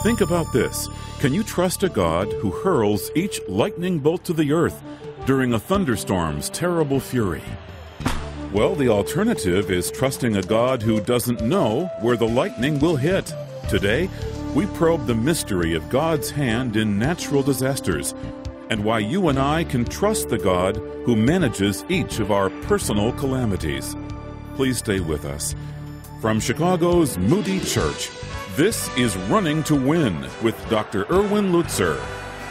Think about this. Can you trust a God who hurls each lightning bolt to the earth during a thunderstorm's terrible fury? Well, the alternative is trusting a God who doesn't know where the lightning will hit. Today, we probe the mystery of God's hand in natural disasters and why you and I can trust the God who manages each of our personal calamities. Please stay with us. From Chicago's Moody Church, this is Running to Win with Dr. Erwin Lutzer,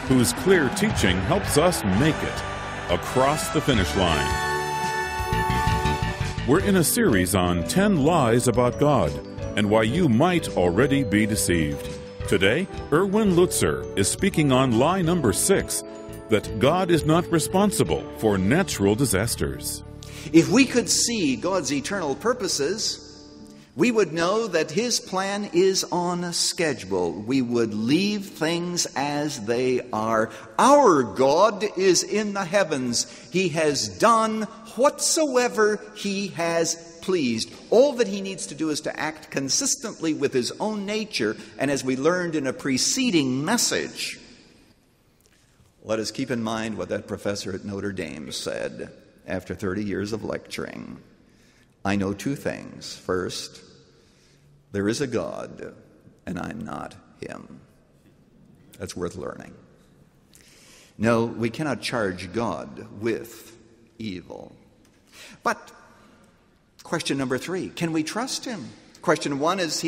whose clear teaching helps us make it across the finish line. We're in a series on 10 lies about God and why you might already be deceived. Today, Erwin Lutzer is speaking on lie number 6, that God is not responsible for natural disasters. If we could see God's eternal purposes, we would know that His plan is on schedule. We would leave things as they are. Our God is in the heavens. He has done whatsoever He has pleased. All that He needs to do is to act consistently with His own nature. And as we learned in a preceding message, let us keep in mind what that professor at Notre Dame said after 30 years of lecturing. I know 2 things. First, there is a God, and I'm not Him. That's worth learning. No, we cannot charge God with evil. But question number 3, can we trust Him? Question 1 is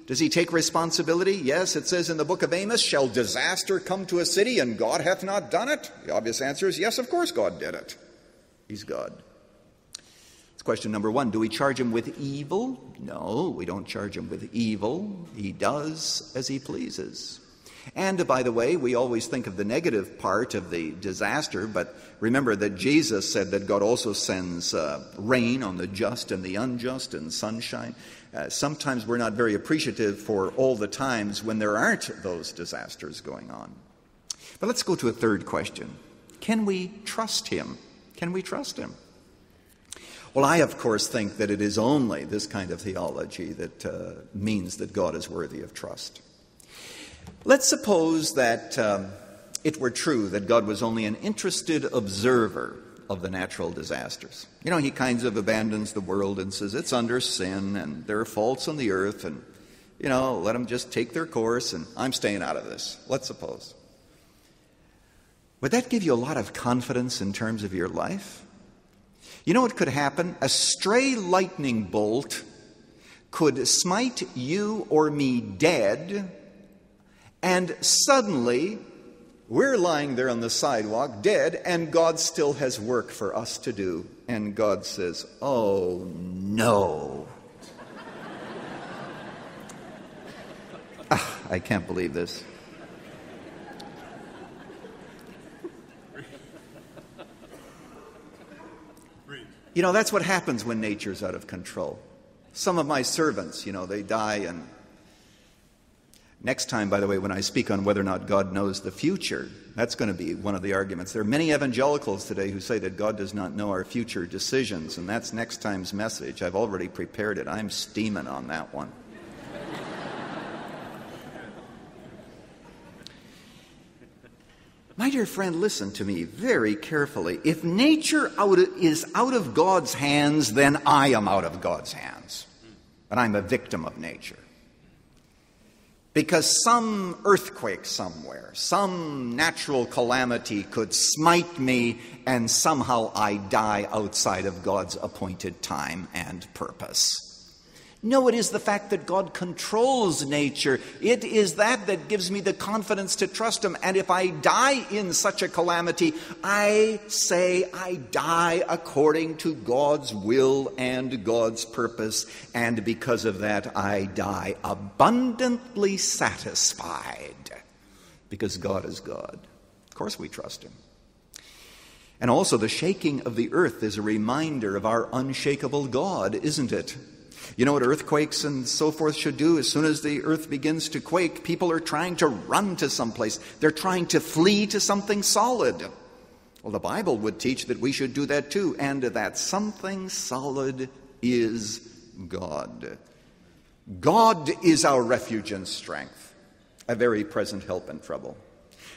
does He take responsibility? Yes, it says in the book of Amos, shall disaster come to a city and God hath not done it? The obvious answer is yes, of course God did it. He's God. It's question number 1. Do we charge Him with evil? No, we don't charge Him with evil. He does as He pleases. And by the way, we always think of the negative part of the disaster, but remember that Jesus said that God also sends rain on the just and the unjust and sunshine. Sometimes we're not very appreciative for all the times when there aren't those disasters going on. But let's go to a third question. Can we trust Him? Can we trust Him? Well, I, of course, think that it is only this kind of theology that means that God is worthy of trust. Let's suppose that it were true that God was only an interested observer of the natural disasters. You know, He kinds of abandons the world and says it's under sin and there are faults on the earth and, let them just take their course and I'm staying out of this. Let's suppose. Would that give you a lot of confidence in terms of your life? You know what could happen? A stray lightning bolt could smite you or me dead, and suddenly we're lying there on the sidewalk dead, and God still has work for us to do. And God says, oh no. I can't believe this. That's what happens when nature's out of control. Some of my servants, they die. And next time, by the way, when I speak on whether or not God knows the future, that's going to be one of the arguments. There are many evangelicals today who say that God does not know our future decisions, and that's next time's message. I've already prepared it. I'm steaming on that one. My dear friend, listen to me very carefully. If nature is out of God's hands, then I am out of God's hands. And I'm a victim of nature. Because some earthquake somewhere, some natural calamity could smite me and somehow I die outside of God's appointed time and purpose. No, it is the fact that God controls nature. It is that gives me the confidence to trust Him. And if I die in such a calamity, I say I die according to God's will and God's purpose. And because of that, I die abundantly satisfied. Because God is God. Of course we trust Him. And also the shaking of the earth is a reminder of our unshakable God, isn't it? You know what earthquakes and so forth should do? As soon as the earth begins to quake, people are trying to run to someplace. They're trying to flee to something solid. Well, the Bible would teach that we should do that too, and that something solid is God. God is our refuge and strength. a very present help in trouble.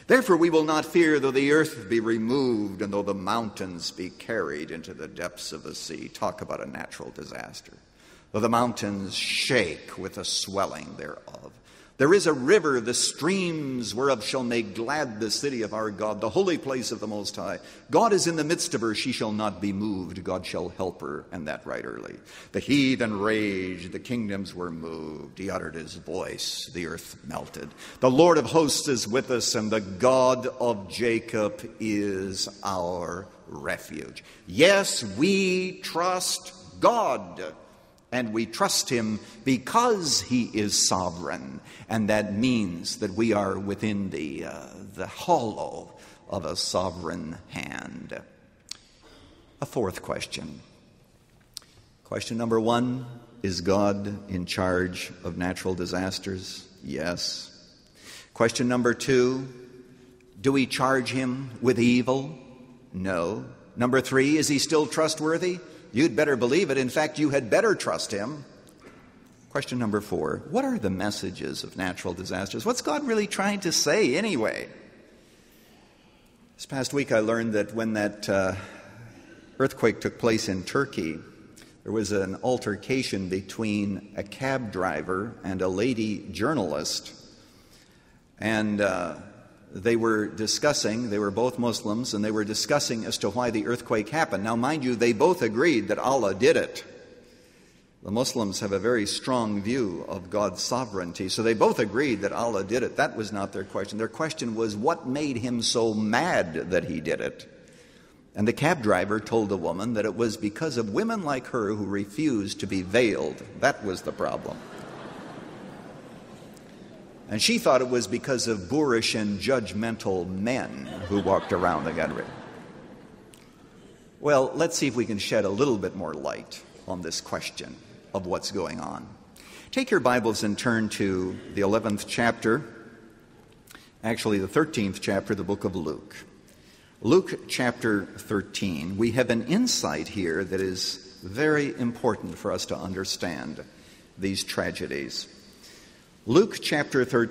Therefore we will not fear though the earth be removed and though the mountains be carried into the depths of the sea. Talk about a natural disaster. Though the mountains shake with the swelling thereof. There is a river, the streams whereof shall make glad the city of our God, the holy place of the Most High. God is in the midst of her, she shall not be moved. God shall help her, and that right early. The heathen raged, the kingdoms were moved. He uttered his voice, the earth melted. The Lord of hosts is with us, and the God of Jacob is our refuge. Yes, we trust God. And we trust him because he is sovereign. And that means that we are within the hollow of a sovereign hand. A fourth question. Question number 1, is God in charge of natural disasters? Yes. Question number 2, do we charge him with evil? No. Number 3, is he still trustworthy? You'd better believe it. In fact, you had better trust him. Question number 4, what are the messages of natural disasters? What's God really trying to say anyway? This past week I learned that when that earthquake took place in Turkey, there was an altercation between a cab driver and a lady journalist. And they were both Muslims, and they were discussing as to why the earthquake happened. Now, mind you, they both agreed that Allah did it. The Muslims have a very strong view of God's sovereignty, so they both agreed that Allah did it. That was not their question. Their question was, what made him so mad that he did it? And the cab driver told the woman that it was because of women like her who refused to be veiled. That was the problem. And she thought it was because of boorish and judgmental men who walked around the country. Well, let's see if we can shed a little bit more light on this question of what's going on. Take your Bibles and turn to the 11th chapter, actually the 13th chapter of the book of Luke. Luke chapter 13. We have an insight here that is very important for us to understand these tragedies. Luke chapter 13.